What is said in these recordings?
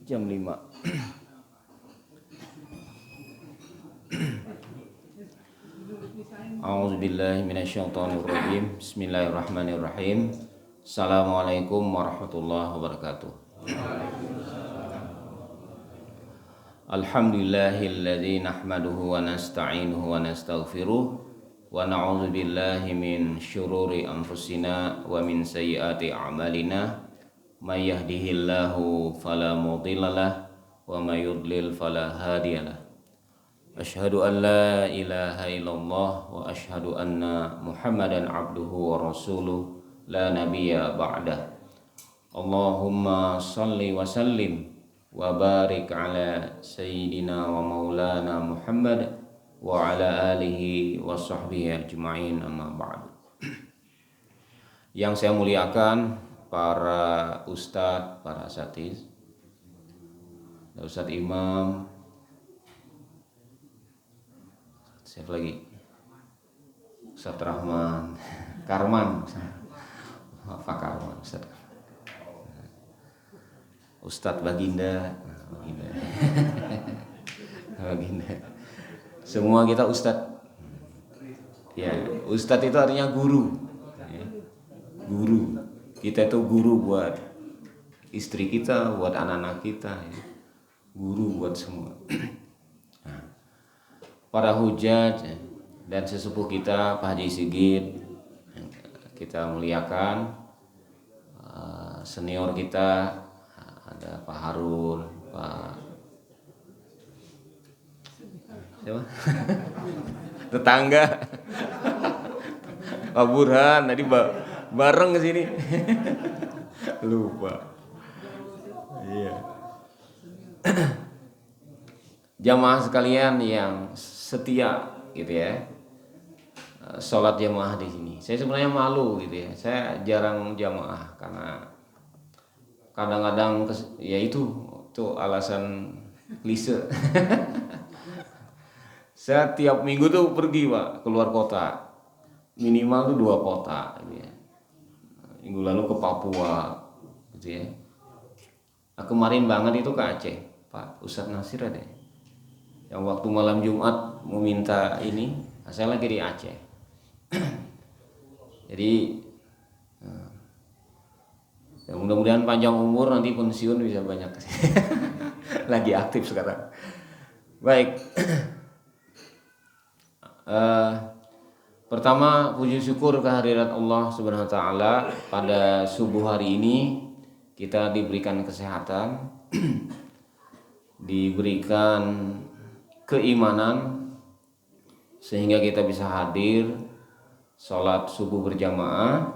jam 5. A'udzubillahi minasyaitonirrajim. Bismillahirrahmanirrahim. Assalamualaikum warahmatullahi wabarakatuh. Alhamdulillahilladzi nahmaduhu wa nasta'inuhu wa nastaghfiruh wa na'udzu billahi min syururi anfusina wa min sayyiati a'malina. May yahdihillahu fala mudhillalah wa may yudlil fala hadiyalah. Asyhadu an la ilaha illallah wa asyhadu anna Muhammadan abduhu wa rasuluh la nabiyya ba'dah. Allahumma salli wa sallim wa barik ala sayyidina wa maulana Muhammad wa ala alihi wa sahbihi ajma'in, amma ba'du. Yang saya muliakan para ustadz, para asatiz, Ustadz Imam, siapa lagi? Ustadz Rahman, Karman, Pak Karman, Ustadz Baginda, Baginda. Semua kita ustadz. Ya, ustadz itu artinya guru. Guru. Kita itu guru buat istri kita, buat anak-anak kita. Guru buat semua. Para hujaj dan sesepuh kita Pak Haji Sigit, kita muliakan. Senior kita ada Pak Harun, Pak siapa? Tetangga Pak Burhan tadi bareng ke sini. Lupa. Iya. Jamaah sekalian yang setia gitu ya, sholat jamaah di sini. Saya sebenarnya malu gitu ya. Saya jarang jamaah karena kadang-kadang ya itu alasan klise. Saya tiap minggu tuh pergi Pak keluar kota, minimal tuh 2 kota gitu ya. Minggu lalu ke Papua gitu ya. Nah, kemarin banget itu ke Aceh, Pak Ustadz Nasir ada yang waktu malam Jumat meminta ini, saya lagi di Aceh. Jadi ya mudah-mudahan panjang umur, nanti pensiun bisa banyak. Lagi aktif sekarang. Baik. Pertama, puji syukur kehadirat Allah Subhanahu wa taala, pada subuh hari ini kita diberikan kesehatan, diberikan keimanan sehingga kita bisa hadir sholat subuh berjamaah,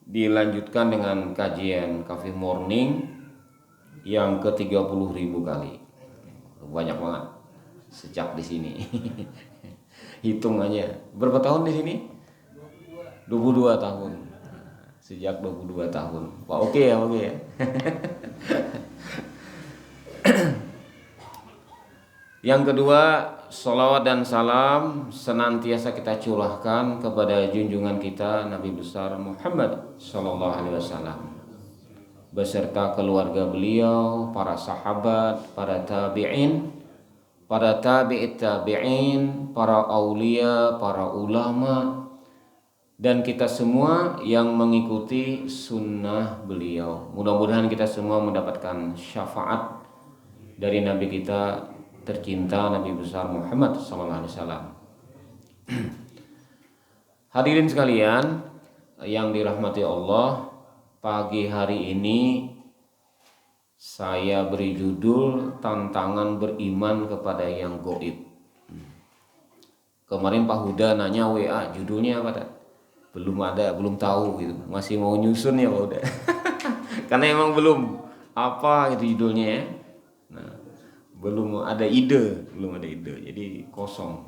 dilanjutkan dengan kajian Coffee Morning yang ke-30.000 kali. Banyak banget sejak di sini. Hitung aja berapa tahun di sini? 22 tahun. Sejak 22 tahun. Pak oke ya. Yang kedua, sholawat dan salam senantiasa kita curahkan kepada junjungan kita Nabi besar Muhammad Sallallahu Alaihi Wasallam beserta keluarga beliau, para sahabat, para tabi'in, para tabi'it tabi'in, para aulia, para ulama, dan kita semua yang mengikuti sunnah beliau. Mudah-mudahan kita semua mendapatkan syafaat dari Nabi kita tercinta, Nabi besar Muhammad sallallahu alaihi wasallam. Hadirin sekalian yang dirahmati Allah, pagi hari ini saya beri judul tantangan beriman kepada yang gaib. Kemarin Pak Huda nanya WA, judulnya apa? Belum ada, belum tahu gitu. Masih mau nyusun ya Pak Huda. Karena emang belum apa gitu judulnya ya. Nah, belum ada ide, jadi kosong.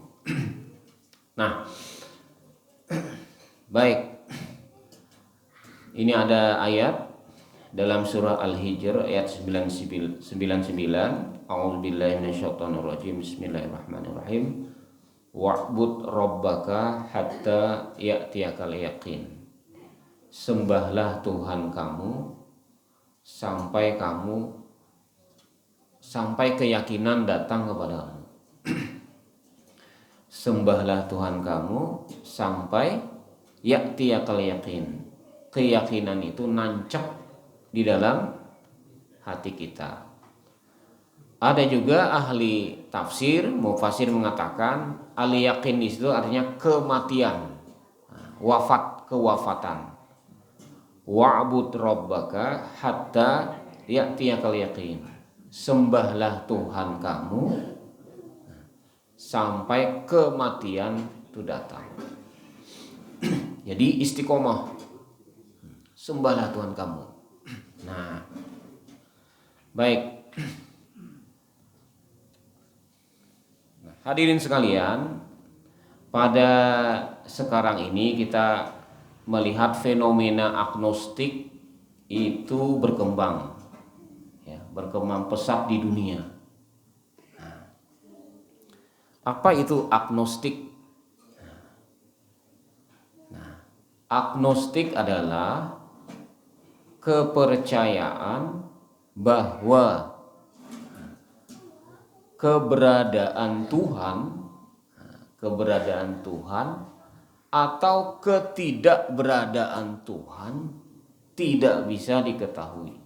Nah, baik, ini ada ayat dalam surah Al-Hijr ayat 99. A'udzubillahi minasyaitonirrajim. Bismillahirrahmanirrahim. Wa'bud rabbaka hatta ya'tiyakal yaqin. Sembahlah Tuhan kamu sampai kamu sampai keyakinan datang kepadamu. Sembahlah Tuhan kamu sampai ya'tiyakal yakin. Keyakinan itu nancep di dalam hati kita. Ada juga ahli tafsir, mufasir mengatakan al-yakin di situ artinya kematian, kewafatan. Wa'bud rabbaka hatta ya'tiyakal yakin. Sembahlah Tuhan kamu sampai kematian itu datang. Jadi istiqomah. Sembahlah Tuhan kamu. Nah, baik. Hadirin sekalian, pada sekarang ini kita melihat fenomena agnostik itu berkembang, ya, berkembang pesat di dunia. Nah, apa itu agnostik? Nah, agnostik adalah kepercayaan bahwa keberadaan Tuhan atau ketidakberadaan Tuhan tidak bisa diketahui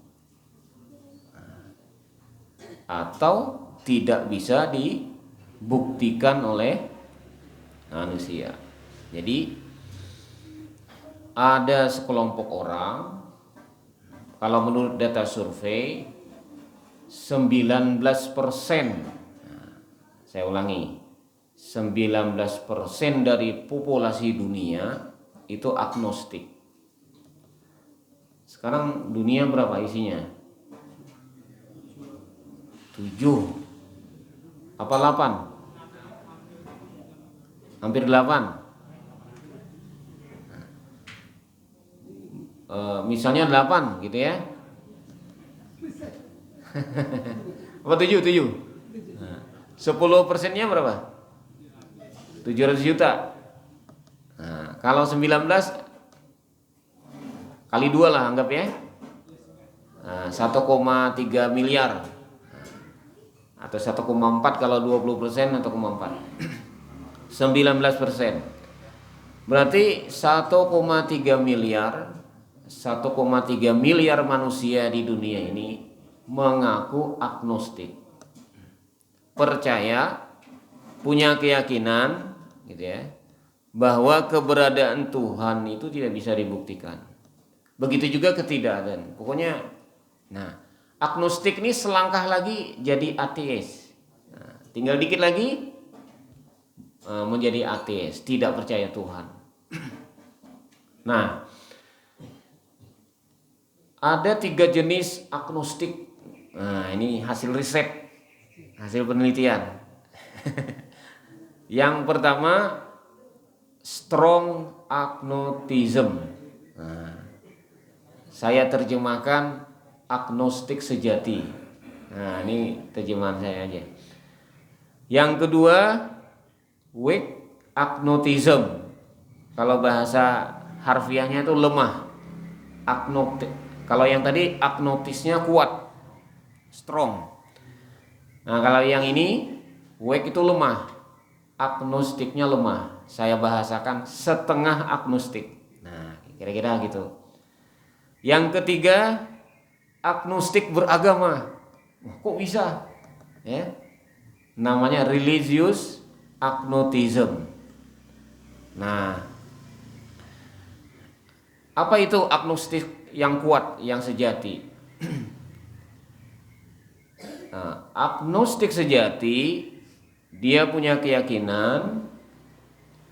atau tidak bisa dibuktikan oleh manusia. Jadi ada sekelompok orang, kalau menurut data survei 19%, saya ulangi, 19% dari populasi dunia itu agnostik. Sekarang dunia berapa isinya? 7 apa 8? Hampir 8. Misalnya 8 gitu ya. Apa 7? 10%-nya berapa? 700 juta. Nah, kalau 19 kali 2 lah anggap ya. 1,3 miliar. Atau 1,4 kalau 20%, 1,4. 19%. Berarti 1,3 miliar manusia di dunia ini mengaku agnostik. Percaya, punya keyakinan gitu ya, bahwa keberadaan Tuhan itu tidak bisa dibuktikan. Begitu juga ketidakadaan. Pokoknya, nah, agnostik ini selangkah lagi jadi ateis. Nah, tinggal dikit lagi menjadi ateis, tidak percaya Tuhan. Nah, ada 3 jenis agnostik. Nah, ini hasil riset, hasil penelitian. Yang pertama, strong agnosticism. Nah, saya terjemahkan agnostik sejati. Nah, ini terjemahan saya aja. Yang kedua, weak agnosticism. Kalau bahasa harfiahnya itu lemah. Kalau yang tadi agnostisnya kuat, strong. Nah, kalau yang ini weak itu lemah, agnostiknya lemah. Saya bahasakan setengah agnostik. Nah, kira-kira gitu. Yang ketiga, agnostik beragama. Kok bisa? Ya, namanya religious agnosticism. Nah, apa itu agnostik yang kuat, yang sejati? Nah, agnostik sejati dia punya keyakinan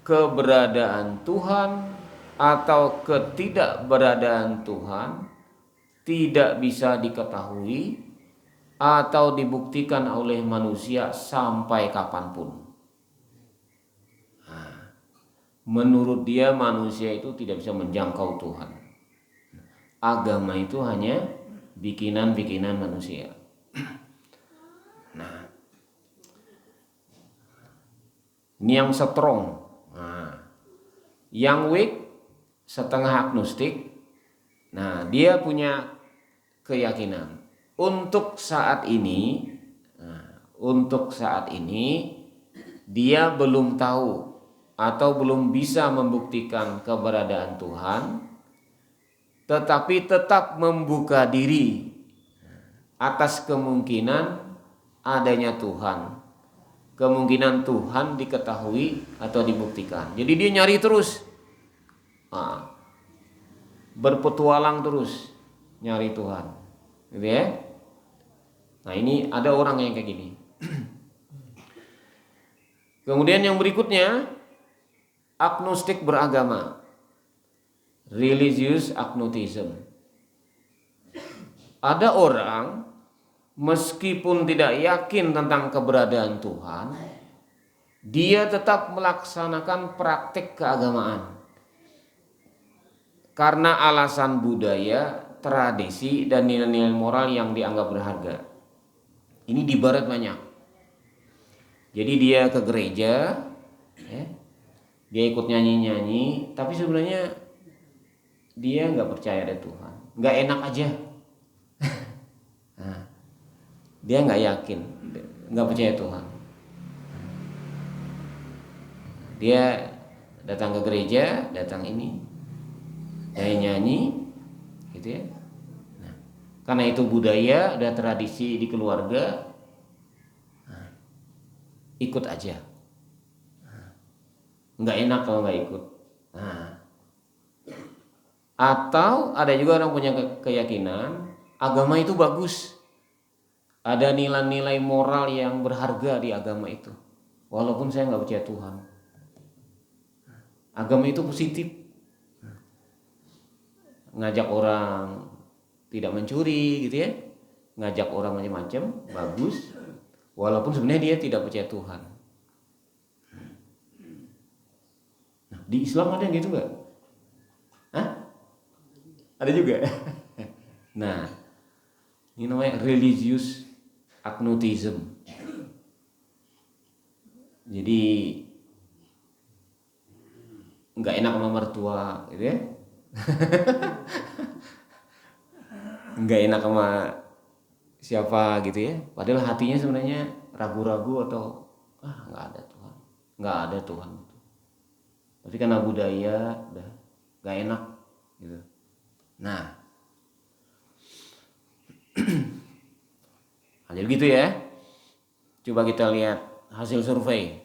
keberadaan Tuhan atau ketidakberadaan Tuhan tidak bisa diketahui atau dibuktikan oleh manusia sampai kapanpun. Nah, menurut dia manusia itu tidak bisa menjangkau Tuhan. Agama itu hanya bikinan-bikinan manusia. Nah, ini yang strong. Nah, yang weak setengah agnostik. Nah, dia punya keyakinan untuk saat ini untuk saat ini dia belum tahu atau belum bisa membuktikan keberadaan Tuhan, tetapi tetap membuka diri atas kemungkinan adanya Tuhan, kemungkinan Tuhan diketahui atau dibuktikan. Jadi dia nyari terus, berpetualang terus nyari Tuhan, gitu ya. Nah ini ada orang yang kayak gini. Kemudian yang berikutnya, agnostik beragama, religious agnosticism. Ada orang meskipun tidak yakin tentang keberadaan Tuhan, dia tetap melaksanakan praktik keagamaan karena alasan budaya, tradisi, dan nilai-nilai moral yang dianggap berharga. Ini di barat banyak. Jadi dia ke gereja, ya, dia ikut nyanyi-nyanyi, tapi sebenarnya dia nggak percaya ada Tuhan, nggak enak aja. Nah, dia nggak yakin, nggak percaya Tuhan. Dia datang ke gereja, datang ini, nyanyi-nyanyi, gitu ya. Nah, karena itu budaya, ada tradisi di keluarga, ikut aja. Nggak enak kalau nggak ikut. Nah, atau ada juga orang punya keyakinan agama itu bagus, ada nilai-nilai moral yang berharga di agama itu, walaupun saya nggak percaya Tuhan. Agama itu positif, ngajak orang tidak mencuri, gitu ya, ngajak orang macam-macam, bagus, walaupun sebenarnya dia tidak percaya Tuhan. Nah, di Islam ada yang gitu nggak? Hah? Ada juga. Nah, ini namanya religious agnosticism. Jadi nggak enak sama mertua, gitu ya. Nggak enak sama siapa, gitu ya. Padahal hatinya sebenarnya ragu-ragu atau nggak ada Tuhan, nggak ada Tuhan. Tapi karena budaya udah nggak enak, gitu. Nah, jadi gitu ya. Coba kita lihat hasil survei.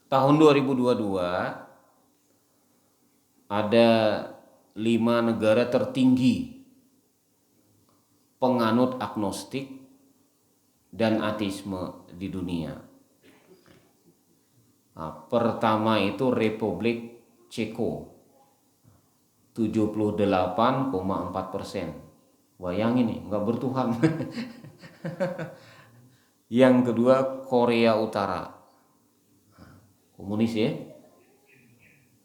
Tahun 2022 ada 5 negara tertinggi penganut agnostik dan ateisme di dunia. Nah, pertama itu Republik Ceko, 78,4%. Bayangin nih, nggak bertuhan. Yang kedua Korea Utara, komunis ya,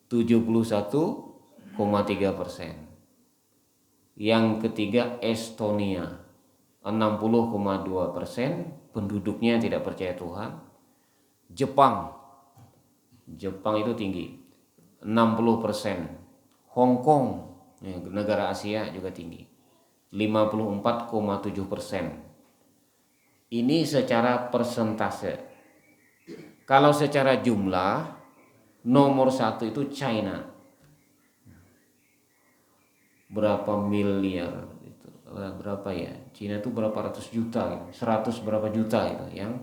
71,3%. Yang ketiga Estonia, 60,2%, penduduknya tidak percaya Tuhan. Jepang itu tinggi, 60%. Hong Kong, negara Asia juga tinggi, 54,7%. Ini secara persentase. Kalau secara jumlah, nomor 1 itu China. Berapa miliar itu? Berapa ya? China itu berapa ratus juta, 100 berapa juta itu yang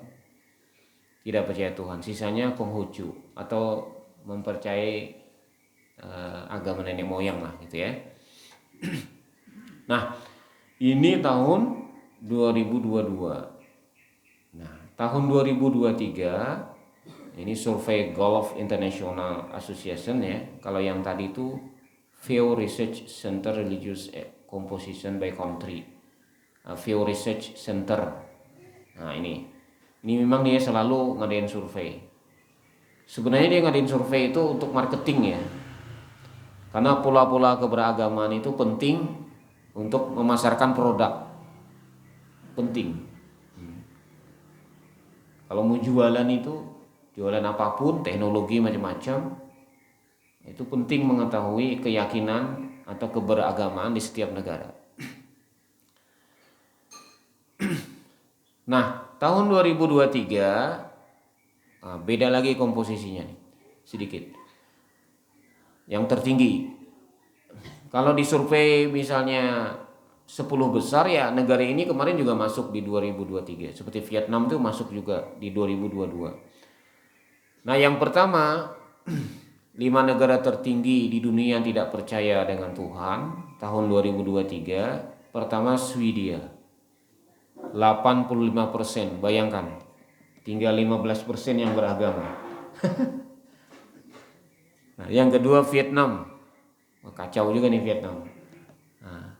tidak percaya Tuhan. Sisanya Konghucu atau mempercayai agama nenek moyang lah, gitu ya. Nah, ini tahun 2022. Nah, tahun 2023 ini survei Gulf International Association ya. Kalau yang tadi itu Pew Research Center Religious Composition by Country, Pew Research Center. Nah, ini memang dia selalu ngadain survei. Sebenarnya dia ngadain survei itu untuk marketing ya. Karena pola-pola keberagaman itu penting untuk memasarkan produk. Penting. Kalau mau jualan itu, jualan apapun, teknologi macam-macam, itu penting mengetahui keyakinan atau keberagamaan di setiap negara. Nah, tahun 2023 beda lagi komposisinya nih, sedikit. Yang tertinggi, kalau disurvei misalnya 10 besar ya, negara ini kemarin juga masuk di 2023. Seperti Vietnam itu masuk juga di 2022. Nah, yang pertama, 5 negara tertinggi di dunia yang tidak percaya dengan Tuhan tahun 2023. Pertama Swedia, 85%. Bayangkan, tinggal 15% yang beragama. Nah, yang kedua Vietnam. Kacau juga nih Vietnam. Nah,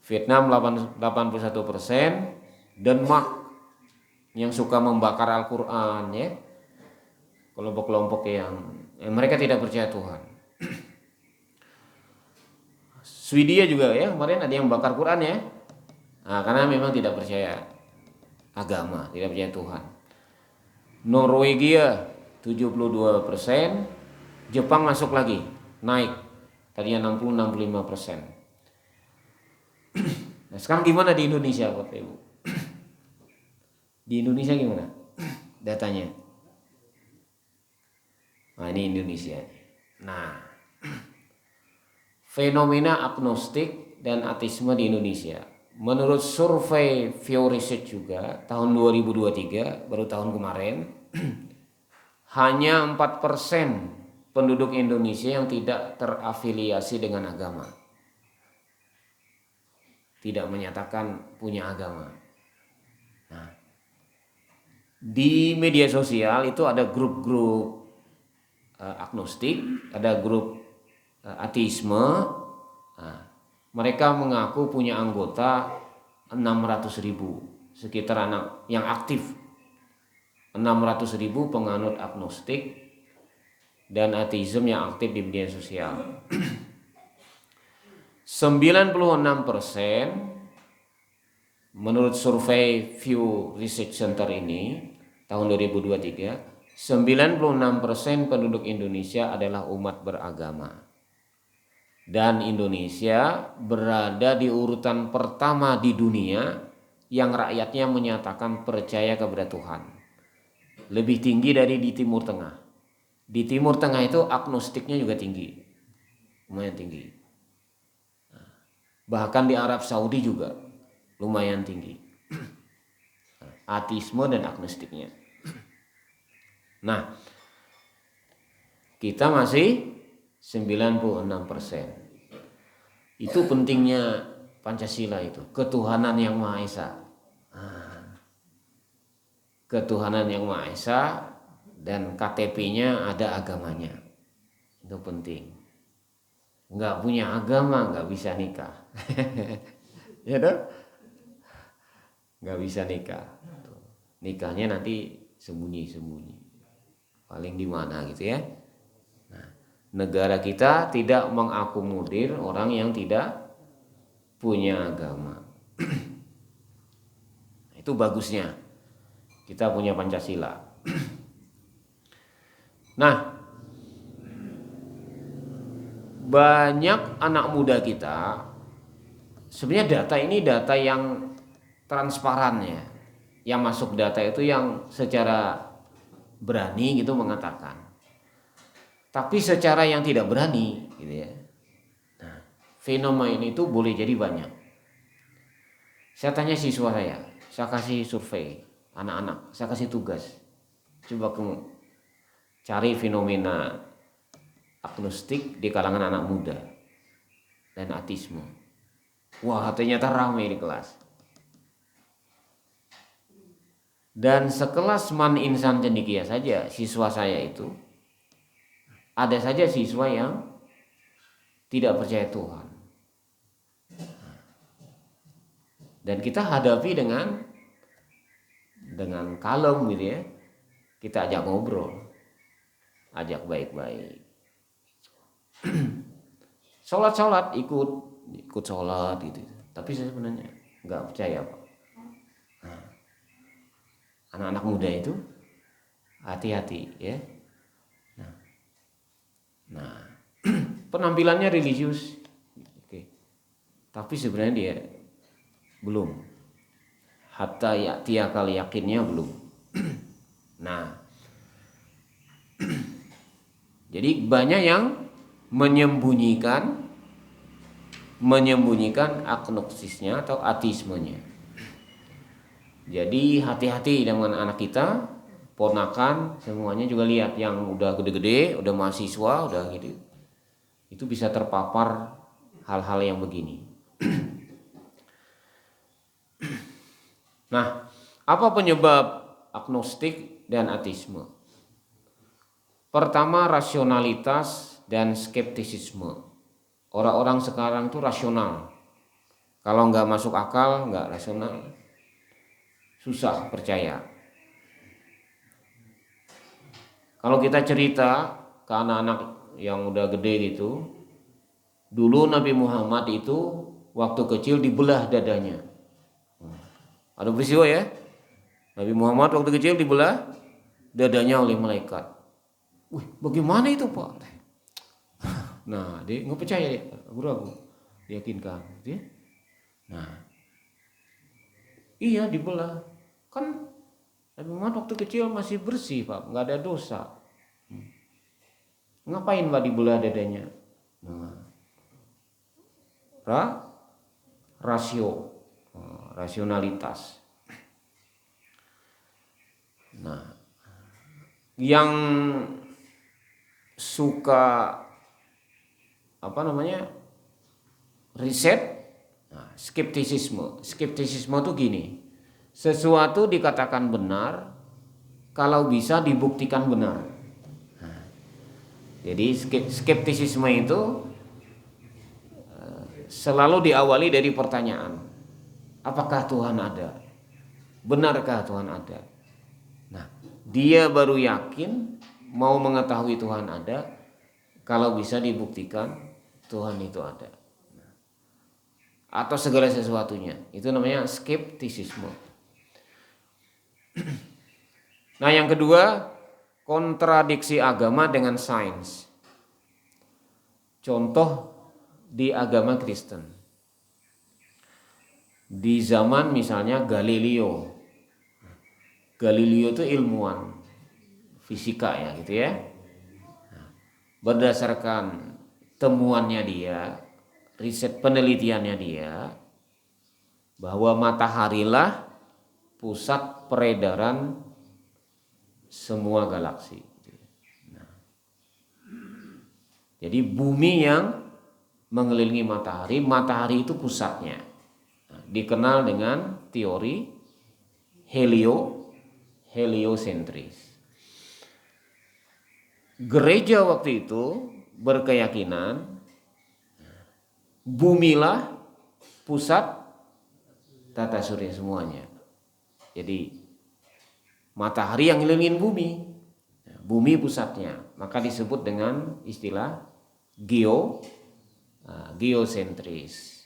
Vietnam 81%. Denmark yang suka membakar Al-Quran ya, kelompok-kelompok yang mereka tidak percaya Tuhan. Swedia juga ya, kemarin ada yang bakar Quran ya. Nah, karena memang tidak percaya agama, tidak percaya Tuhan. Norwegia 72%. Jepang masuk lagi, naik. Tadinya 60-65%. Nah, sekarang gimana di Indonesia Bapak Ibu? Di Indonesia gimana datanya? Nah, ini Indonesia. Nah, fenomena agnostik dan ateisme di Indonesia. Menurut survei Pew Research juga tahun 2023, baru tahun kemarin, hanya 4% penduduk Indonesia yang tidak terafiliasi dengan agama. Tidak menyatakan punya agama. Nah, di media sosial itu ada grup-grup agnostik, ada grup ateisme. Nah, mereka mengaku punya anggota 600.000, sekitar anak yang aktif 600.000 penganut agnostik dan ateisme yang aktif di media sosial. 96% menurut survei Pew Research Center ini tahun 2023, 96% penduduk Indonesia adalah umat beragama. Dan Indonesia berada di urutan pertama di dunia yang rakyatnya menyatakan percaya kepada Tuhan. Lebih tinggi dari di Timur Tengah. Di Timur Tengah itu agnostiknya juga tinggi, lumayan tinggi. Bahkan di Arab Saudi juga lumayan tinggi, ateisme dan agnostiknya. Nah, kita masih 96%. Itu pentingnya Pancasila itu, ketuhanan yang Maha Esa. Ketuhanan yang Maha Esa dan KTP-nya ada agamanya. Itu penting. Nggak punya agama nggak bisa nikah. Ya dong? Nggak bisa nikah. Nikahnya nanti sembunyi-sembunyi. Paling di mana gitu ya. Nah, negara kita tidak mengakomodir orang yang tidak punya agama. Itu bagusnya kita punya Pancasila. Nah, banyak anak muda kita, sebenarnya data ini data yang transparan ya. Yang masuk data itu yang secara berani gitu mengatakan. Tapi secara yang tidak berani gitu ya. Nah, fenomena ini tuh boleh jadi banyak. Saya tanya siswa saya kasih survei anak-anak, saya kasih tugas. Coba kamu cari fenomena agnostik di kalangan anak muda dan ateisme. Wah, ternyata ramai di kelas. Dan sekelas Man Insan Cendekia saja siswa saya itu, ada saja siswa yang tidak percaya Tuhan. Dan kita hadapi dengan kalem gitu ya. Kita ajak ngobrol, ajak baik-baik. Sholat ikut sholat gitu. Tapi saya sebenarnya nggak percaya Pak. Nah, anak-anak muda itu hati-hati ya. Nah, penampilannya religius, oke. Tapi sebenarnya dia belum. hatta ya'tiyakal yakinnya belum. Nah, jadi banyak yang menyembunyikan agnostisnya atau ateismenya. Jadi hati-hati dengan anak kita, ponakan, semuanya juga lihat yang udah gede-gede, udah mahasiswa, udah gitu. Itu bisa terpapar hal-hal yang begini. Nah, apa penyebab agnostik dan ateisme? Pertama, rasionalitas dan skeptisisme. Orang-orang sekarang tuh rasional. Kalau nggak masuk akal, nggak rasional, susah percaya. Kalau kita cerita ke anak-anak yang udah gede gitu, dulu Nabi Muhammad itu waktu kecil dibelah dadanya. Ada peristiwa ya, Nabi Muhammad waktu kecil dibelah dadanya oleh malaikat. Wih, bagaimana itu Pak? Nah, dia nggak percaya, dia ragu-ragu, diyakinkan, gitu ya. Nah, iya dibelah. Kan Nabi Muhammad waktu kecil masih bersih Pak, nggak ada dosa. Ngapain Pak dibelah dadanya? Nah, rasionalitas. Nah, yang suka riset, nah, skeptisisme tuh gini, sesuatu dikatakan benar kalau bisa dibuktikan benar. Nah, jadi skeptisisme itu selalu diawali dari pertanyaan, apakah Tuhan ada? Benarkah Tuhan ada? Nah, dia baru yakin mau mengetahui Tuhan ada kalau bisa dibuktikan Tuhan itu ada. Atau segala sesuatunya. Itu namanya skeptisisme. Nah, yang kedua, kontradiksi agama dengan sains. Contoh di agama Kristen. Di zaman misalnya Galileo. Galileo itu ilmuwan fisika ya gitu ya. Berdasarkan temuannya dia, riset penelitiannya dia, bahwa mataharilah pusat peredaran semua galaksi. Nah, jadi bumi yang mengelilingi matahari, matahari itu pusatnya. Nah, dikenal dengan teori heliosentris. Gereja waktu itu berkeyakinan bumilah pusat tata surya semuanya. Jadi matahari yang ngelilingin bumi, bumi pusatnya, maka disebut dengan istilah geosentris.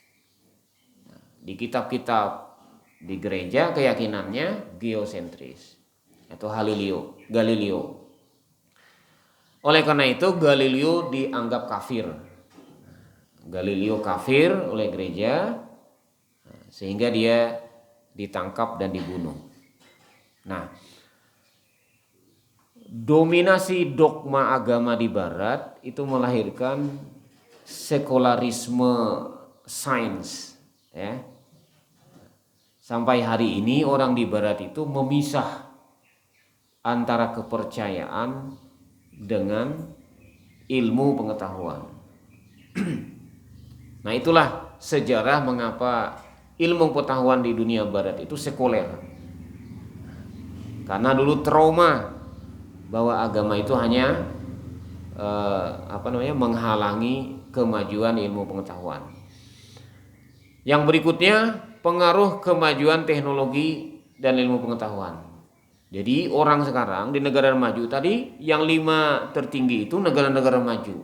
Di kitab-kitab di gereja keyakinannya geosentris atau Galileo. Oleh karena itu Galileo dianggap kafir. Galileo kafir oleh gereja sehingga dia ditangkap dan dibunuh. Nah, dominasi dogma agama di barat itu melahirkan sekularisme sains ya. Sampai hari ini orang di barat itu memisah antara kepercayaan dengan ilmu pengetahuan. Nah, itulah sejarah mengapa ilmu pengetahuan di dunia barat itu sekuler. Karena dulu trauma bahwa agama itu hanya menghalangi kemajuan ilmu pengetahuan. Yang berikutnya, pengaruh kemajuan teknologi dan ilmu pengetahuan. Jadi orang sekarang di negara maju tadi yang 5 tertinggi itu negara-negara maju.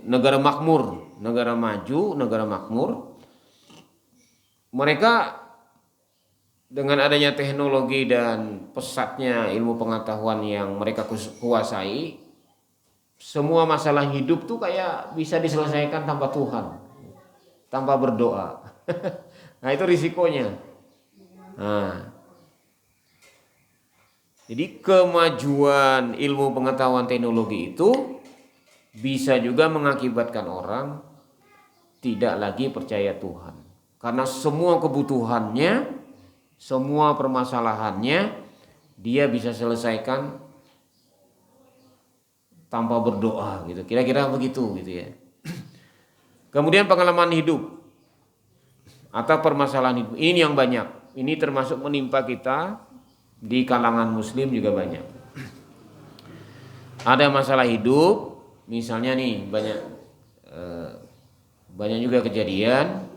Negara makmur, negara maju, negara makmur. Mereka dengan adanya teknologi dan pesatnya ilmu pengetahuan yang mereka kuasai, semua masalah hidup tuh kayak bisa diselesaikan tanpa Tuhan, tanpa berdoa. Nah, itu risikonya. Nah, jadi kemajuan ilmu pengetahuan teknologi itu bisa juga mengakibatkan orang tidak lagi percaya Tuhan. Karena semua kebutuhannya, semua permasalahannya dia bisa selesaikan tanpa berdoa gitu. Kira-kira begitu gitu ya. Kemudian pengalaman hidup atau permasalahan hidup ini yang banyak. Ini termasuk menimpa kita di kalangan muslim juga banyak. Ada masalah hidup, misalnya nih banyak juga kejadian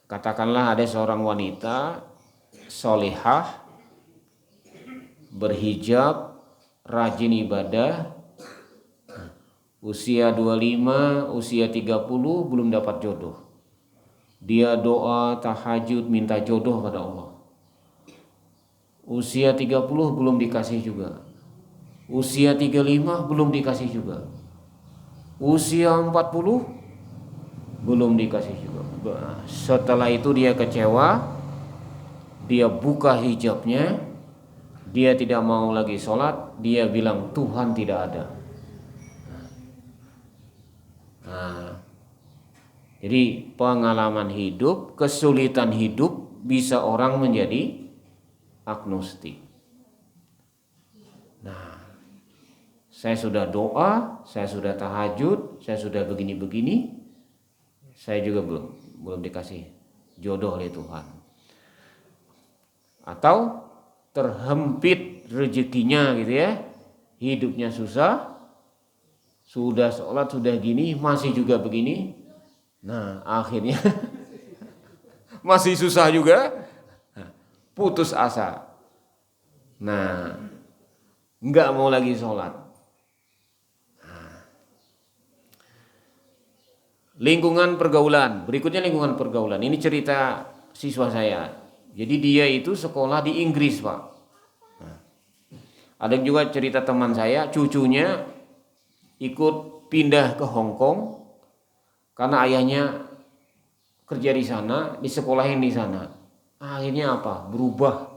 katakanlah ada seorang wanita solihah, berhijab, rajin ibadah, usia 25, usia 30 belum dapat jodoh. Dia doa, tahajud, minta jodoh pada Allah. Usia 30 belum dikasih juga. Usia 35 belum dikasih juga. Usia 40 belum dikasih juga. Setelah itu dia kecewa. Dia buka hijabnya. Dia tidak mau lagi sholat. Dia bilang Tuhan tidak ada. Nah, jadi pengalaman hidup, kesulitan hidup bisa orang menjadi agnostik. Nah, saya sudah doa, saya sudah tahajud, saya sudah begini-begini, saya juga belum dikasih jodoh oleh Tuhan. Atau terhempit rezekinya gitu ya, hidupnya susah, sudah sholat, sudah gini, masih juga begini. Nah, akhirnya masih susah juga, putus asa. Nah, nggak mau lagi sholat. Lingkungan pergaulan, berikutnya lingkungan pergaulan. Ini cerita siswa saya. Jadi dia itu sekolah di Inggris, Pak. Nah, ada juga cerita teman saya, cucunya ikut pindah ke Hong Kong karena ayahnya kerja di sana, disekolahin di sana. Akhirnya apa? Berubah.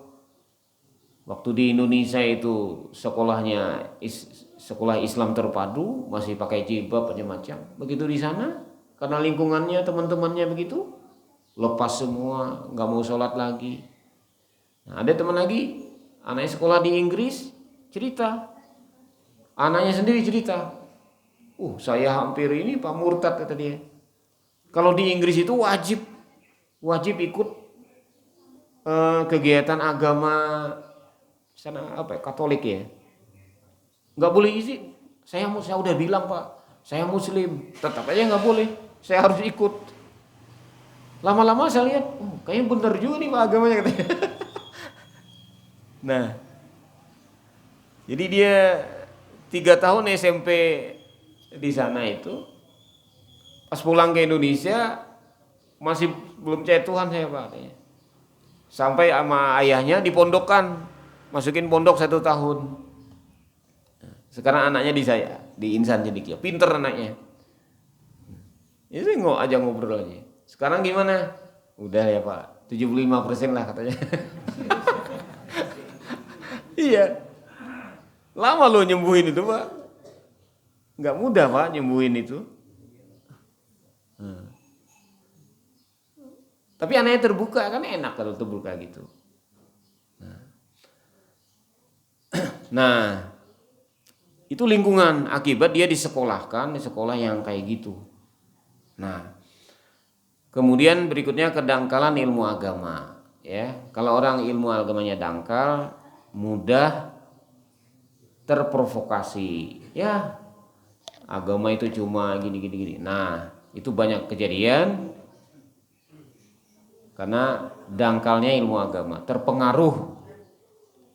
Waktu di Indonesia itu sekolahnya sekolah Islam terpadu, masih pakai jilbab macam-macam. Begitu di sana, karena lingkungannya teman-temannya begitu, lepas semua, nggak mau sholat lagi. Nah, ada teman lagi, anaknya sekolah di Inggris, cerita. Anaknya sendiri cerita. Saya hampir ini Pak murtad kata dia. Kalau di Inggris itu wajib ikut kegiatan agama sana Katolik ya. Nggak boleh isi. Saya udah bilang Pak, saya Muslim, tetap aja nggak boleh. Saya harus ikut. Lama-lama saya lihat, kayaknya bener juga nih Pak agamanya katanya. Nah, jadi dia 3 tahun SMP di sana itu, pas pulang ke Indonesia masih belum percaya Tuhan saya Pak. Sampai sama ayahnya dipondokkan, masukin pondok 1 tahun. Sekarang anaknya di saya, di Insan Cendekia, pinter anaknya. Itu aja ngobrol aja. Sekarang gimana? Udah ya Pak, 75% lah katanya. Iya, lama lo nyembuhin itu Pak. Nggak mudah Pak nyembuhin itu. Tapi anaknya terbuka, kan enak kalau terbuka gitu. Nah, itu lingkungan akibat dia disekolahkan di sekolah yang kayak gitu. Nah, kemudian berikutnya kedangkalan ilmu agama. Ya, kalau orang ilmu agamanya dangkal, mudah terprovokasi. Ya, agama itu cuma gini. Nah, itu banyak kejadian karena dangkalnya ilmu agama, terpengaruh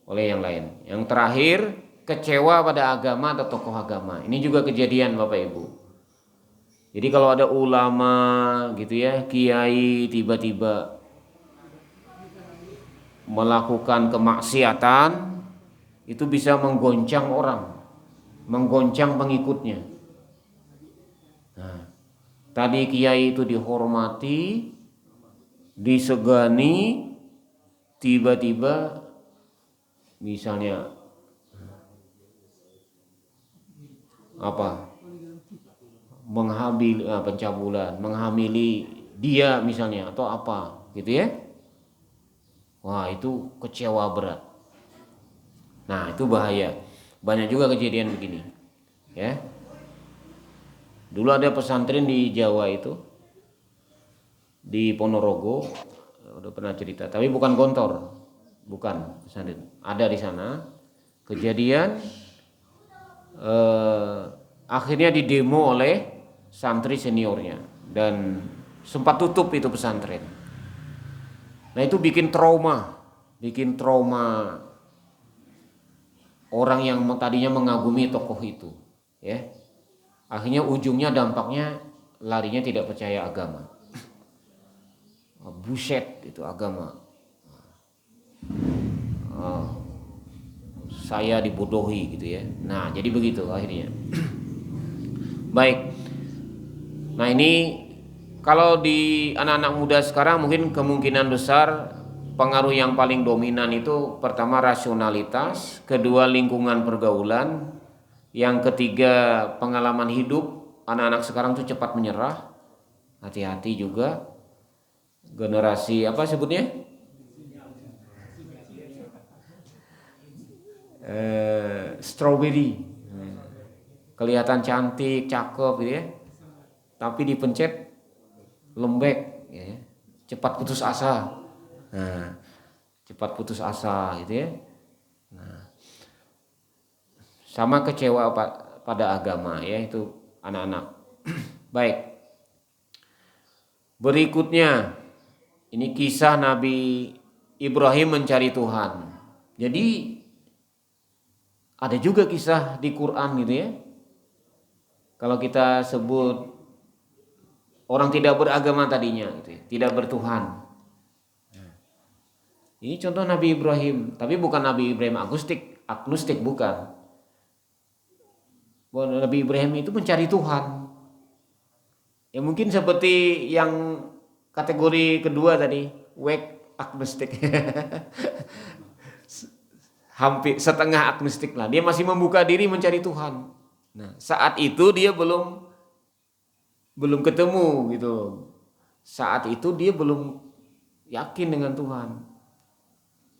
oleh yang lain. Yang terakhir, kecewa pada agama atau tokoh agama. Ini juga kejadian Bapak Ibu. Jadi kalau ada ulama gitu ya, kiai tiba-tiba melakukan kemaksiatan, itu bisa menggoncang orang, menggoncang pengikutnya. Nah, Tadi kiai itu dihormati, disegani, tiba-tiba misalnya apa? Pencabulan, menghamili dia misalnya atau apa gitu ya. Wah, itu kecewa berat. Nah, itu bahaya. Banyak juga kejadian begini. Ya. Dulu ada pesantren di Jawa itu, di Ponorogo, udah pernah cerita, tapi bukan Gontor. Bukan pesantren. Ada di sana. Kejadian akhirnya didemo oleh santri seniornya dan sempat tutup itu pesantren. Nah, itu bikin trauma orang yang tadinya mengagumi tokoh itu, ya. Akhirnya ujungnya dampaknya larinya tidak percaya agama. Buset itu agama. Saya dibodohi gitu ya. Nah, jadi begitu akhirnya. Baik. Nah, ini kalau di anak-anak muda sekarang mungkin kemungkinan besar pengaruh yang paling dominan itu pertama rasionalitas, kedua lingkungan pergaulan, yang ketiga pengalaman hidup. Anak-anak sekarang tuh cepat menyerah. Hati-hati juga. Generasi apa sebutnya? Strawberry. Kelihatan cantik, cakep gitu ya. Tapi dipencet lembek ya. Cepat putus asa. Nah, cepat putus asa gitu ya. Nah, sama kecewa pada agama ya, itu anak-anak. Baik. Berikutnya ini kisah Nabi Ibrahim mencari Tuhan. Jadi ada juga kisah di Quran gitu ya. Kalau kita sebut orang tidak beragama tadinya gitu ya, tidak bertuhan. Ini contoh Nabi Ibrahim, tapi bukan Nabi Ibrahim agnostik bukan. Nabi Ibrahim itu mencari Tuhan. Ya mungkin seperti yang kategori kedua tadi, agnostik. Hampir setengah agnostik lah. Dia masih membuka diri mencari Tuhan. Nah, saat itu dia belum ketemu gitu. Saat itu dia belum yakin dengan Tuhan.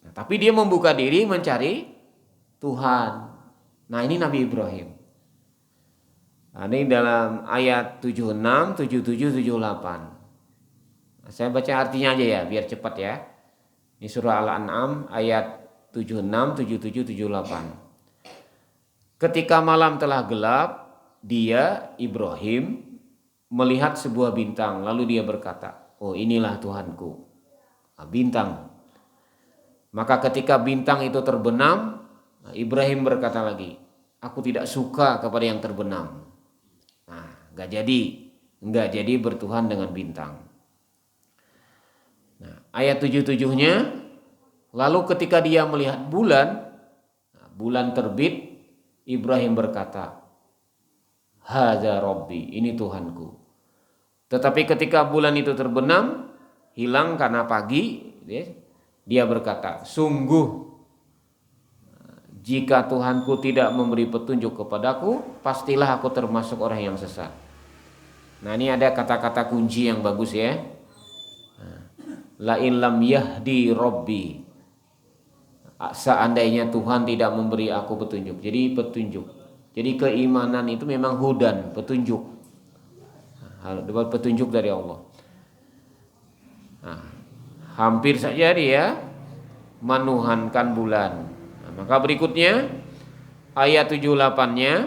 Nah, tapi dia membuka diri mencari Tuhan. Nah, ini Nabi Ibrahim. Nah, ini dalam ayat 76, 77, 78. Nah, saya baca artinya aja ya, biar cepat ya. Ini surah Al-An'am ayat 76, 77, 78. Ketika malam telah gelap, dia Ibrahim melihat sebuah bintang, lalu dia berkata, "Oh, inilah Tuhanku." Nah, bintang. Maka ketika bintang itu terbenam, Ibrahim berkata lagi, "Aku tidak suka kepada yang terbenam." Nah, enggak jadi bertuhan dengan bintang. Nah, ayat 77-nya, lalu ketika dia melihat bulan terbit, Ibrahim berkata, "Hadza Rabbi, ini Tuhanku." Tetapi ketika bulan itu terbenam, hilang karena pagi, dia berkata, "Sungguh jika Tuhanku tidak memberi petunjuk kepadaku, pastilah aku termasuk orang yang sesat." Nah, ini ada kata-kata kunci yang bagus ya. La in lam yahdi Rabbi. Seandainya Tuhan tidak memberi aku petunjuk. Jadi petunjuk. Jadi keimanan itu memang hudan, petunjuk. Dapat petunjuk dari Allah. Nah, hampir saja dia menuhankan bulan. Nah, maka berikutnya ayat 78-nya,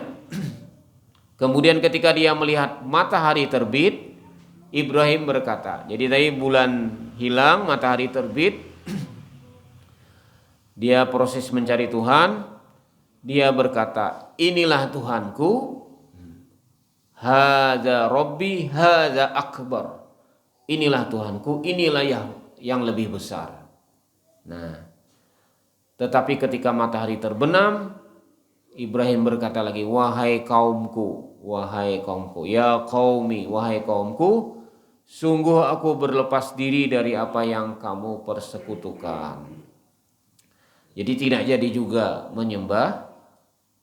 kemudian ketika dia melihat matahari terbit, Ibrahim berkata, jadi tadi bulan hilang, matahari terbit, dia proses mencari Tuhan, dia berkata, "Inilah Tuhanku, hadza Rabbi, hadza akbar." Inilah Tuhanku, inilah yang lebih besar. Nah, tetapi ketika matahari terbenam, Ibrahim berkata lagi, "Wahai kaumku, wahai kaumku. Ya qaumi, wahai kaumku, sungguh aku berlepas diri dari apa yang kamu persekutukan. Jadi tidak jadi juga menyembah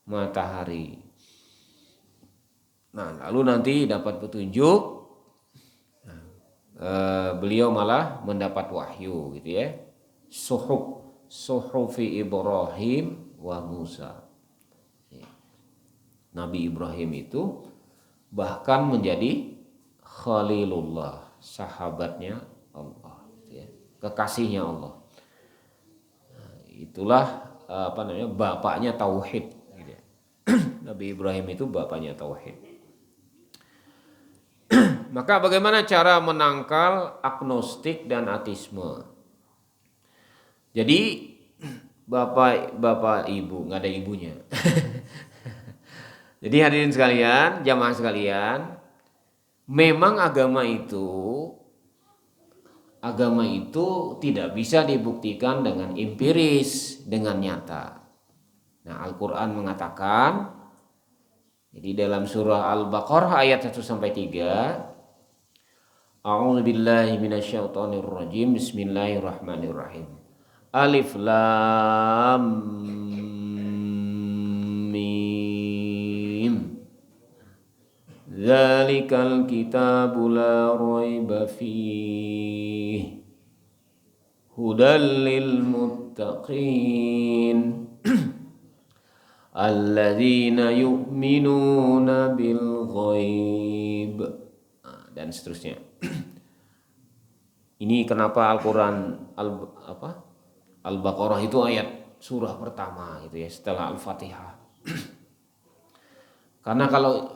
matahari. Nah, lalu nanti dapat petunjuk, beliau malah mendapat wahyu gitu ya. Suhufi Ibrahim wa Musa. Nabi Ibrahim itu bahkan menjadi Khalilullah, sahabatnya Allah, gitu ya, kekasihnya Allah. Nah, itulah bapaknya tauhid. Gitu ya. Nabi Ibrahim itu bapaknya tauhid. Maka bagaimana cara menangkal agnostik dan ateisme? Jadi bapak ibu, nggak ada ibunya. Jadi hadirin sekalian, jamaah sekalian, memang agama itu tidak bisa dibuktikan dengan empiris, dengan nyata. Nah, Al-Quran mengatakan, jadi dalam surah Al-Baqarah ayat 1 sampai 3, A'udzubillahi minasyaitonirrajim, Bismillahirrahmanirrahim. Alif Lam Mim. Dzalikal kitabu la raiba fihi hudal lil muttaqin alladzina yu'minuna bil ghaib. Dan seterusnya. Ini kenapa Al-Quran Al-Baqarah itu ayat surah pertama gitu ya, setelah Al-Fatihah. Karena kalau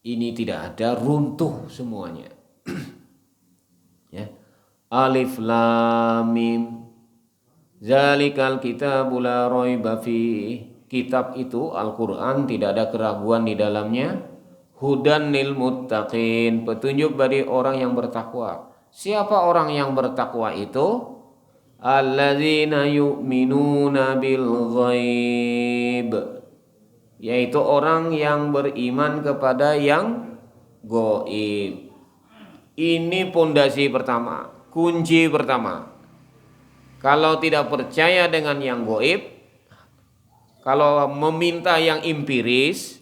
ini tidak ada, runtuh semuanya. Ya. Alif Lam Mim. Zalikal kitabu la raiba fihi. Kitab itu Al-Quran tidak ada keraguan di dalamnya. Hudan lil muttaqin, petunjuk bagi orang yang bertakwa. Siapa orang yang bertakwa itu? Alladzina yu'minuna bil ghaib, yaitu orang yang beriman kepada yang gaib. Ini pondasi pertama, kunci pertama. Kalau tidak percaya dengan yang gaib, kalau meminta yang empiris,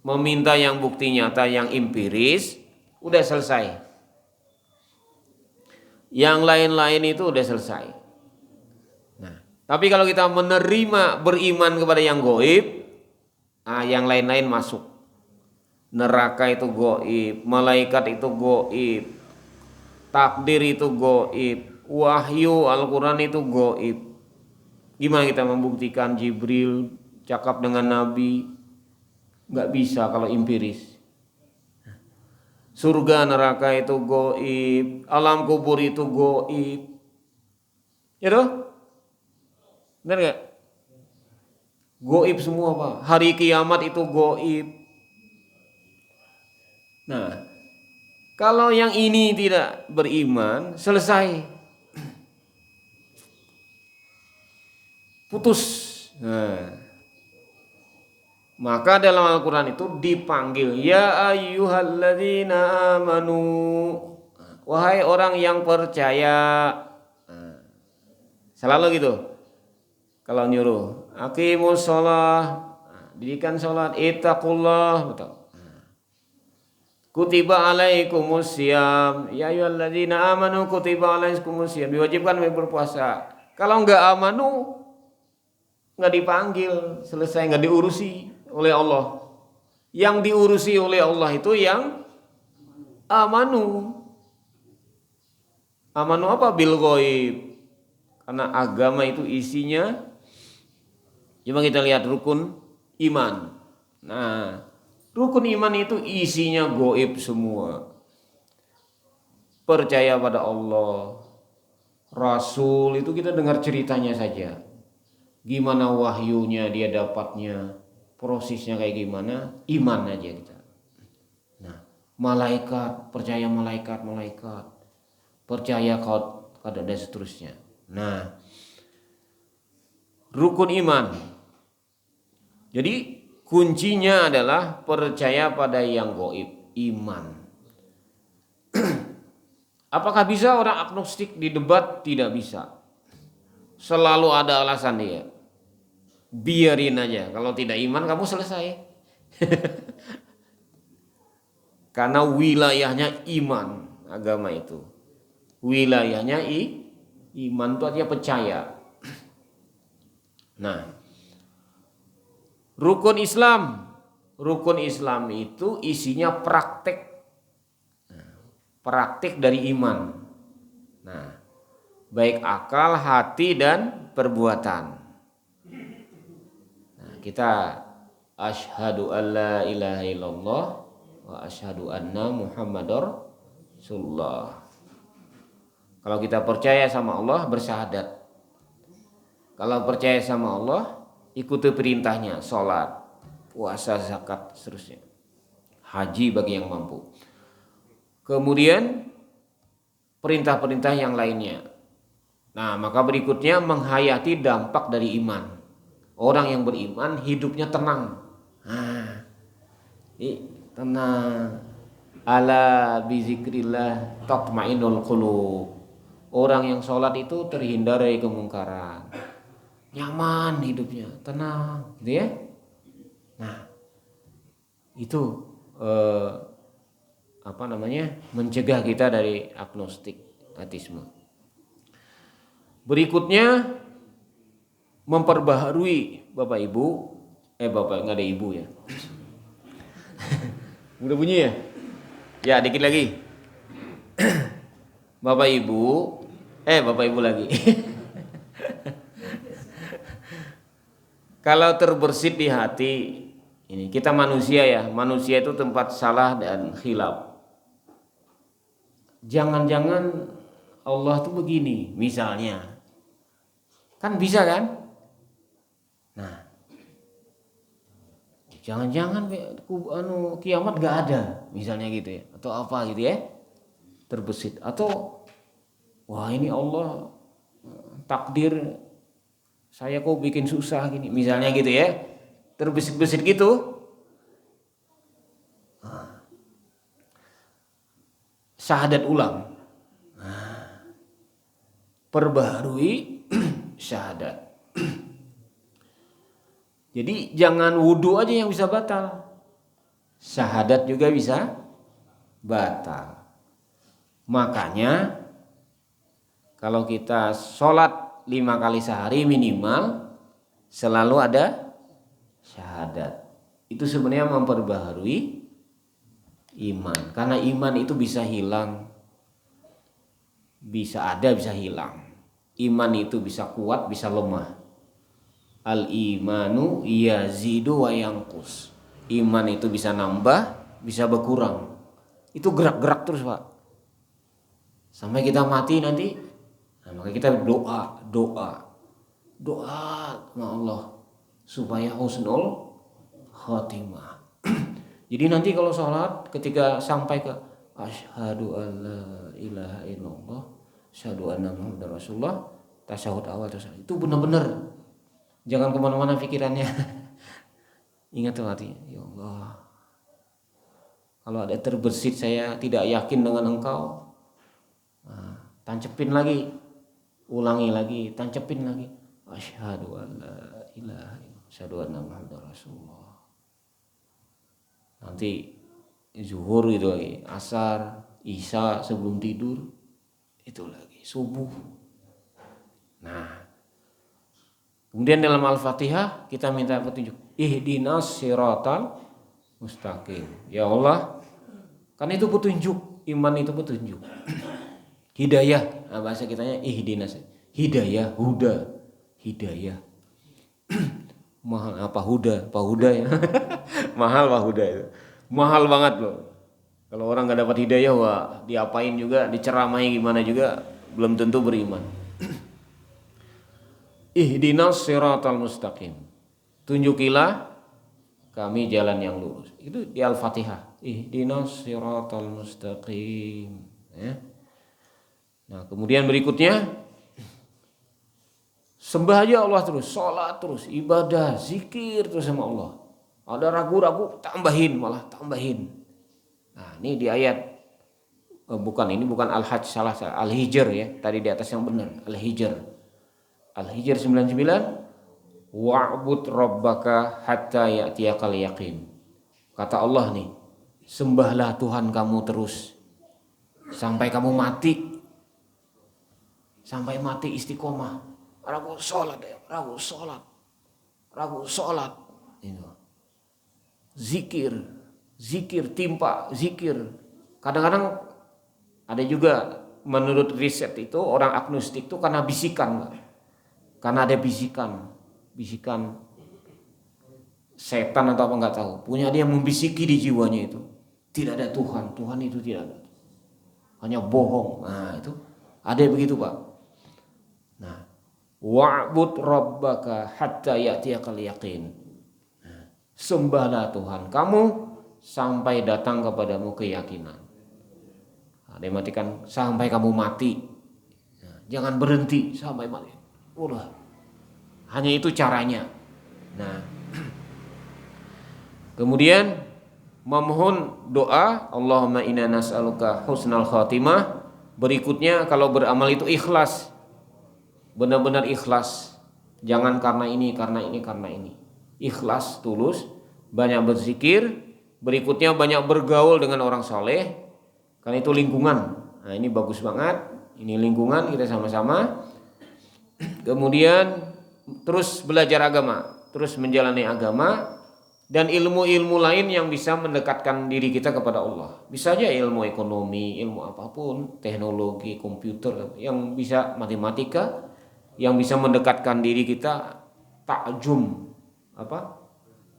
meminta yang bukti nyata, yang empiris, udah selesai. Yang lain-lain itu udah selesai. Nah, tapi kalau kita menerima, beriman kepada yang gaib, yang lain-lain masuk. Neraka itu gaib, malaikat itu gaib, takdir itu gaib, wahyu Al-Quran itu gaib. Gimana kita membuktikan Jibril cakap dengan Nabi? Nggak bisa kalau empiris. Surga neraka itu gaib, alam kubur itu gaib. Ya toh? Benar nggak? Gaib semua Pak. Hari kiamat itu gaib. Nah, kalau yang ini tidak beriman, selesai. Putus. Nah, maka dalam Al-Quran itu dipanggil, ya ayyuhalladzina amanu, wahai orang yang percaya. Selalu gitu. Kalau nyuruh, aqimus sholah, dirikan sholat, ittaqullah, betul. Kutiba alaikumus syiyam, ya ayyuhalladzina amanu kutiba alaikumus syiyam, diwajibkan berpuasa. Kalau enggak amanu, enggak dipanggil, selesai, enggak diurusi oleh Allah. Yang diurusi oleh Allah itu yang amanu. Amanu apa? Bil ghaib. Karena agama itu isinya, coba kita lihat rukun iman. Nah, rukun iman itu isinya ghaib semua. Percaya pada Allah, Rasul itu kita dengar ceritanya saja. Gimana wahyunya dia dapatnya, prosesnya kayak gimana, iman aja kita. Nah, malaikat, percaya malaikat, percaya qadar dan seterusnya. Nah, rukun iman. Jadi kuncinya adalah percaya pada yang gaib, iman. Apakah bisa orang agnostik di debat? Tidak bisa. Selalu ada alasan dia. Biarin aja. Kalau tidak iman kamu selesai. Karena wilayahnya iman agama itu. Wilayahnya iman itu artinya percaya. Nah, rukun Islam. Rukun Islam itu isinya praktek. Praktik dari iman. Nah, baik akal, hati dan perbuatan. Nah, kita asyhadu alla ilaha illallah wa asyhadu anna muhammadar rasulullah. Kalau kita percaya sama Allah, bersyahadat. Kalau percaya sama Allah, ikuti perintahnya, sholat, puasa, zakat, seterusnya. Haji bagi yang mampu. Kemudian perintah-perintah yang lainnya. Nah, maka berikutnya menghayati dampak dari iman. Orang yang beriman hidupnya tenang. Tenang. Ala bizikrillah tatma'innul qulub. Orang yang sholat itu terhindar dari kemungkaran. Nyaman hidupnya, tenang, gitu ya. Nah, itu mencegah kita dari agnostik, ateisme. Berikutnya memperbaharui Bapak Ibu, Bapak nggak ada Ibu ya. Udah bunyi ya? Ya, dikit lagi. Bapak Ibu lagi. Kalau terbersit di hati, ini kita manusia ya, manusia itu tempat salah dan khilaf. Jangan-jangan Allah tuh begini, misalnya. Kan bisa kan? Nah, jangan-jangan kiamat gak ada, misalnya gitu ya, atau apa gitu ya, terbesit. Atau wah ini Allah takdir saya kok bikin susah gini, misalnya gitu ya, terbesit-besit gitu. Syahadat ulang. Perbaharui syahadat. Jadi jangan wudu aja yang bisa batal. Syahadat juga bisa batal. Makanya kalau kita sholat 5 kali sehari minimal selalu ada syahadat. Itu sebenarnya memperbaharui iman. Karena iman itu bisa hilang, bisa ada, bisa hilang. Iman itu bisa kuat, bisa lemah. Al-imanu yazidu wa yanqus. Iman itu bisa nambah, bisa berkurang. Itu gerak-gerak terus, Pak. Sampai kita mati nanti. Nah, maka kita doa sama Allah supaya husnul khatimah. Jadi nanti kalau sholat ketika sampai ke asyhadu alla ilaha illallah, asyhadu anna muhammadar rasulullah, tasyahud awal tasyahud itu benar-benar jangan kemana-mana pikirannya. Ingat tuh hati, ya Allah, kalau ada terbersit saya tidak yakin dengan engkau, tancepin lagi, ulangi lagi, tancepin lagi, asyhadu alla ilaha illallah, asyhadu anna muhammadar rasulullah. Nanti zuhur itu lagi, asar, isya sebelum tidur, itu lagi subuh. Nah, kemudian dalam Al-Fatihah kita minta petunjuk. Ihdinas siratal mustaqim. Ya Allah, kan itu petunjuk, iman itu petunjuk. Hidayah, nah bahasa kitanya ihdinas. Hidayah, huda, hidayah. Mahal apa huda? Pak Huda ya. Mahal Pak Huda itu. Mahal banget loh. Kalau orang nggak dapat hidayah, wah diapain juga, diceramai gimana juga, belum tentu beriman. Ihdinas siratal mustaqim. Tunjukilah kami jalan yang lurus. Itu di Al-Fatihah. Ihdinas siratal mustaqim. Ya. Nah, kemudian berikutnya sembah aja Allah terus, sholat terus, ibadah, zikir terus sama Allah. Ada ragu-ragu, tambahin, malah tambahin. Nah, ini di ayat ini bukan Al-Hajj, salah Al-Hijr ya. Tadi di atas yang benar, Al-Hijr. Al-Hijr 99, wa'bud rabbaka hatta ya'tiyakal yaqin. Kata Allah nih, sembahlah Tuhan kamu terus sampai kamu mati. Sampai mati istiqomah. Ragu sholat ya, ragu sholat. Itu. Zikir timpa zikir. Kadang-kadang ada juga menurut riset itu orang agnostik itu karena bisikan. Karena ada bisikan setan atau apa nggak tahu. Punya dia membisiki di jiwanya itu. Tidak ada Tuhan itu tidak ada. Hanya bohong. Nah, itu ada begitu, Pak. Nah, wa'bud rabbaka hatta ya'tiyakal yaqin. Sembahlah Tuhan kamu sampai datang kepadamu keyakinan. Nah, dia matikan sampai kamu mati. Nah, jangan berhenti sampai mati. Udah. Hanya itu caranya. Nah, kemudian memohon doa, Allahumma inna nas'aluka husnal khatimah. Berikutnya kalau beramal itu ikhlas. Benar-benar ikhlas. Jangan karena ini. Ikhlas, tulus, banyak berzikir, berikutnya banyak bergaul dengan orang soleh, karena itu lingkungan. Nah, ini bagus banget, ini lingkungan kita sama-sama. Kemudian terus belajar agama, terus menjalani agama dan ilmu-ilmu lain yang bisa mendekatkan diri kita kepada Allah. Bisa aja ilmu ekonomi, ilmu apapun, teknologi, komputer, yang bisa matematika, yang bisa mendekatkan diri kita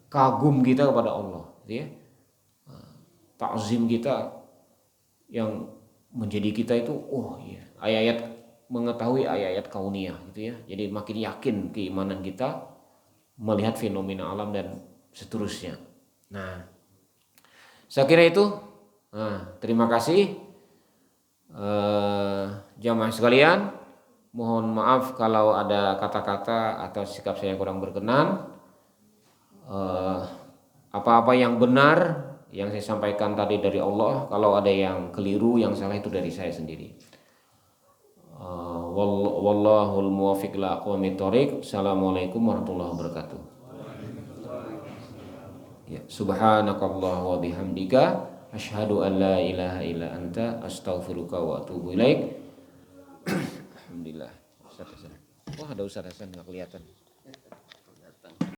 kagum kita kepada Allah, gitu ya. Ta'zim kita yang menjadi kita itu, ayat-ayat, mengetahui ayat-ayat kauniyah, gitu ya. Jadi makin yakin keimanan kita melihat fenomena alam dan seterusnya. Nah, saya kira itu. Nah, terima kasih jamaah sekalian. Mohon maaf kalau ada kata-kata atau sikap saya yang kurang berkenan. Apa-apa yang benar yang saya sampaikan tadi dari Allah, kalau ada yang keliru, yang salah itu dari saya sendiri. Wallahul muwaffiq ila aqwamit thoriq. Assalamualaikum warahmatullahi wabarakatuh. Ya, subhanakallah wa bihamdika asyhadu an la ilaha illa anta astaghfiruka wa atubu ilaik. Alhamdulillah. Wah, ada Ustaz Hasan enggak kelihatan.